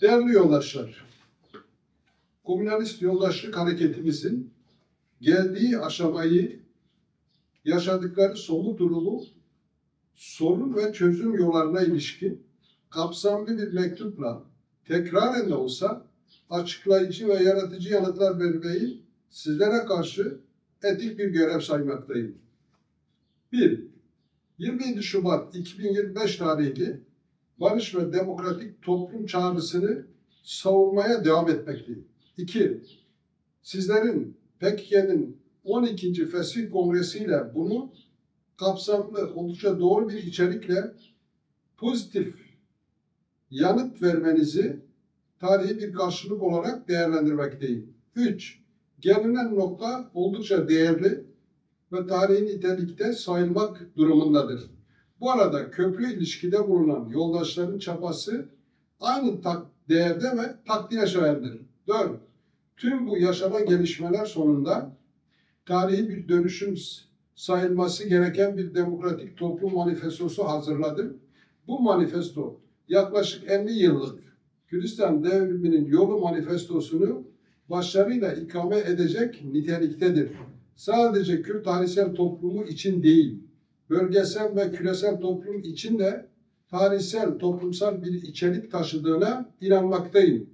Değerli yoldaşlar, komünalist yoldaşlık hareketimizin geldiği aşamayı, yaşadıkları somut durumu, sorun ve çözüm yollarına ilişkin kapsamlı bir mektupla tekraren de olsa açıklayıcı ve yaratıcı yanıtlar vermeyi sizlere karşı etik bir görev saymaktayım. 1. 27 Şubat 2025 tarihli barış ve demokratik toplum çağrısını savunmaya devam etmekteyim. 2. Sizlerin PKK'nın 12. Fesih Kongresi'yle bunu kapsamlı, oldukça doğru bir içerikle pozitif yanıt vermenizi tarihi bir karşılık olarak değerlendirmekteyim. 3. Gelinen nokta oldukça değerli ve tarihi nitelikte sayılmak durumundadır. Bu arada köprü ilişkide bulunan yoldaşların çabası aynı değerde ve takdire şayandır. 4. Tüm bu yaşanan gelişmeler sonunda tarihi bir dönüşüm sayılması gereken bir demokratik toplum manifestosu hazırladım. Bu manifesto yaklaşık 50 yıllık Kürdistan devriminin yolu manifestosunu başarıyla ikame edecek niteliktedir. Sadece Kürt tarihsel toplumu için değil, bölgesel ve küresel toplum için de tarihsel, toplumsal bir içerik taşıdığına inanmaktayım.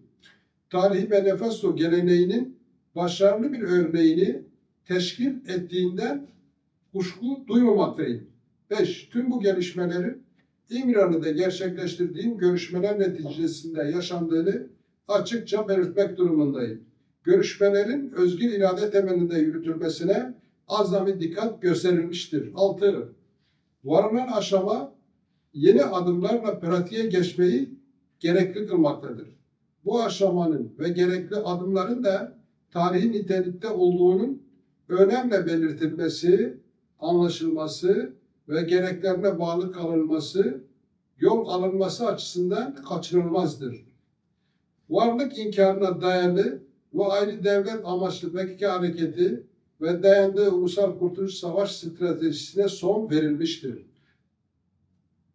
Tarihi manifesto geleneğinin başarılı bir örneğini teşkil ettiğinden kuşku duymamaktayım. 5. Tüm bu gelişmelerin İmralı'da gerçekleştirdiğim görüşmeler neticesinde yaşandığını açıkça belirtmek durumundayım. Görüşmelerin özgür irade temelinde yürütülmesine azami dikkat gösterilmiştir. 6. Varılan aşama yeni adımlarla pratiğe geçmeyi gerekli kılmaktadır. Bu aşamanın ve gerekli adımların da tarihi nitelikte olduğunun önemli belirtilmesi, anlaşılması ve gereklerine bağlı kalınması, yol alınması açısından kaçınılmazdır. Varlık inkarına dayalı ve ayrı devlet amaçlı PKK hareketi ve dayandığı Ulusal Kurtuluş Savaş stratejisine son verilmiştir.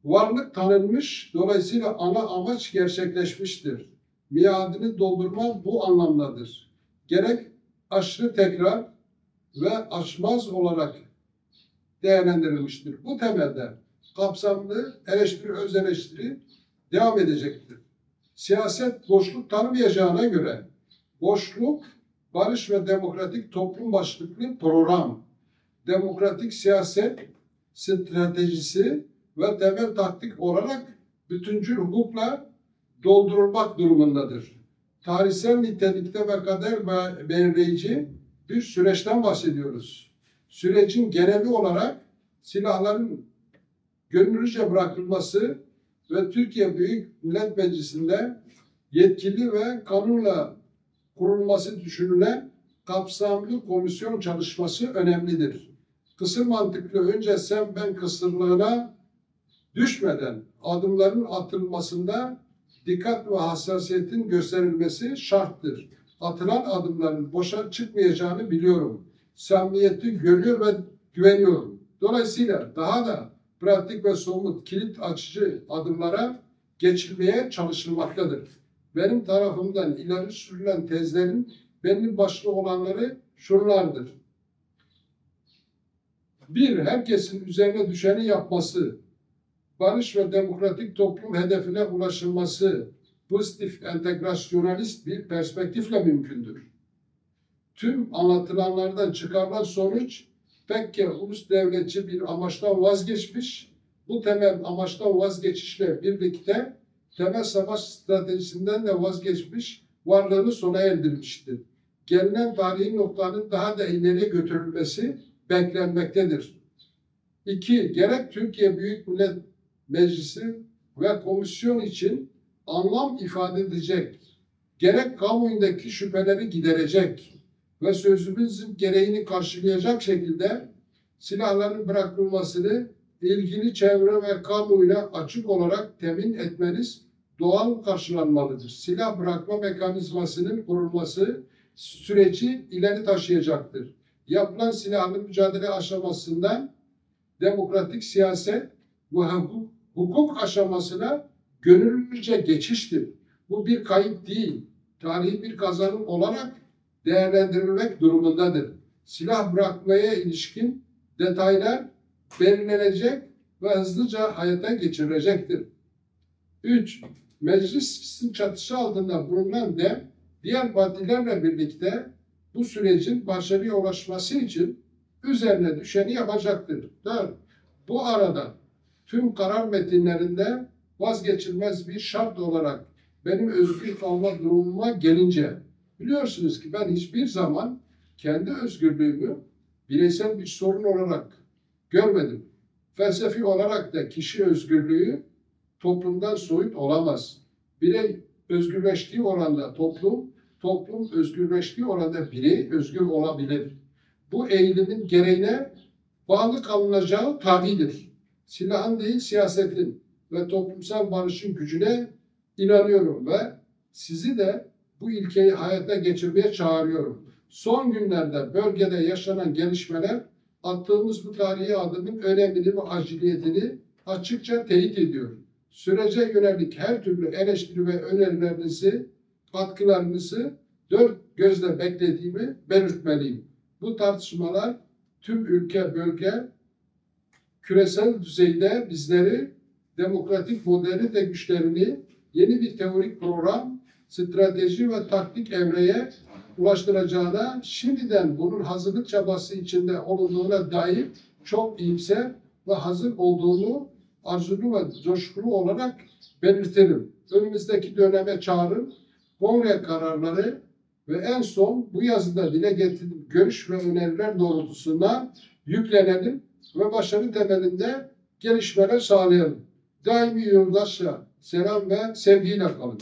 Varlık tanınmış, dolayısıyla ana amaç gerçekleşmiştir. Miadını doldurma bu anlamdadır. Gerek aşırı tekrar ve aşmaz olarak değerlendirilmiştir. Bu temelde kapsamlı eleştiri, öz eleştiri devam edecektir. Siyaset boşluk tanımayacağına göre boşluk, barış ve demokratik toplum başlıklı program, demokratik siyaset stratejisi ve temel taktik olarak bütüncül hukukla doldurulmak durumundadır. Tarihsel nitelikte ve kader belirleyici bir süreçten bahsediyoruz. Sürecin geneli olarak silahların gönüllüce bırakılması ve Türkiye Büyük Millet Meclisi'nde yetkili ve kanunla kurulması düşünülen kapsamlı komisyon çalışması önemlidir. Kısır mantıklı önce sen ben kısırlığına düşmeden adımların atılmasında dikkat ve hassasiyetin gösterilmesi şarttır. Atılan adımların boşa çıkmayacağını biliyorum. Samimiyeti görüyor ve güveniyorum. Dolayısıyla daha da pratik ve somut kilit açıcı adımlara geçilmeye çalışılmaktadır. Benim tarafımdan ileri sürülen tezlerin belli başlı olanları şunlardır. 1. Herkesin üzerine düşeni yapması, barış ve demokratik toplum hedefine ulaşılması, pozitif entegrasyonalist bir perspektifle mümkündür. Tüm anlatılanlardan çıkarılan sonuç, PKK ulus devletçi bir amaçtan vazgeçmiş, bu temel amaçtan vazgeçişle birlikte temel savaş stratejisinden de vazgeçmiş, varlığını sona erdirmiştir. Gelinen tarihi noktanın daha da ileriye götürülmesi beklenmektedir. 2. Gerek Türkiye Büyük Millet Meclisi ve komisyon için anlam ifade edecek, gerek kamuoyundaki şüpheleri giderecek ve sözümüzün gereğini karşılayacak şekilde silahların bırakılmasını ilgili çevre ve kamuoyuna açık olarak temin etmeniz doğal karşılanmalıdır. Silah bırakma mekanizmasının kurulması süreci ileri taşıyacaktır. Yapılan silahlı mücadele aşamasından demokratik siyaset ve hukuk aşamasına gönüllüce geçiştir. Bu bir kayıp değil, tarihi bir kazanım olarak değerlendirilmek durumundadır. Silah bırakmaya ilişkin detaylar belirlenecek ve hızlıca hayata geçirilecektir. 3. Meclisin çatısı altında bulunan DEM, diğer partilerle birlikte bu sürecin başarıya ulaşması için üzerine düşeni yapacaktır. 4. Bu arada tüm karar metinlerinde vazgeçilmez bir şart olarak benim özgür kalma durumuma gelince, biliyorsunuz ki ben hiçbir zaman kendi özgürlüğümü bireysel bir sorun olarak görmedim. Felsefi olarak da kişi özgürlüğü toplumdan soyut olamaz. Birey özgürleştiği oranda toplum özgürleştiği oranda birey özgür olabilir. Bu eğilimin gereğine bağlı kalınacağı tabidir. Silahın değil siyasetin ve toplumsal barışın gücüne inanıyorum ve sizi de bu ilkeyi hayata geçirmeye çağırıyorum. Son günlerde bölgede yaşanan gelişmeler attığımız bu tarihi adımın önemini ve aciliyetini açıkça teyit ediyor. Sürece yönelik her türlü eleştiri ve önerilerinizi, katkılarınızı dört gözle beklediğimi belirtmeliyim. Bu tartışmalar tüm ülke, bölge, küresel düzeyde bizleri demokratik modernite güçlerini yeni bir teorik program, strateji ve taktik evreye ulaştıracağına, şimdiden bunun hazırlık çabası içinde olduğuna dair çok iyimser ve hazır olduğunu arzulu ve coşkulu olarak belirtelim. Önümüzdeki döneme çağrım, kongre kararları ve en son bu yazıda dile getirdiğim görüş ve öneriler doğrultusunda yüklenelim ve başarı temelinde gelişmeler sağlayalım. Daimi yoldaşça selam ve sevgiyle kalın.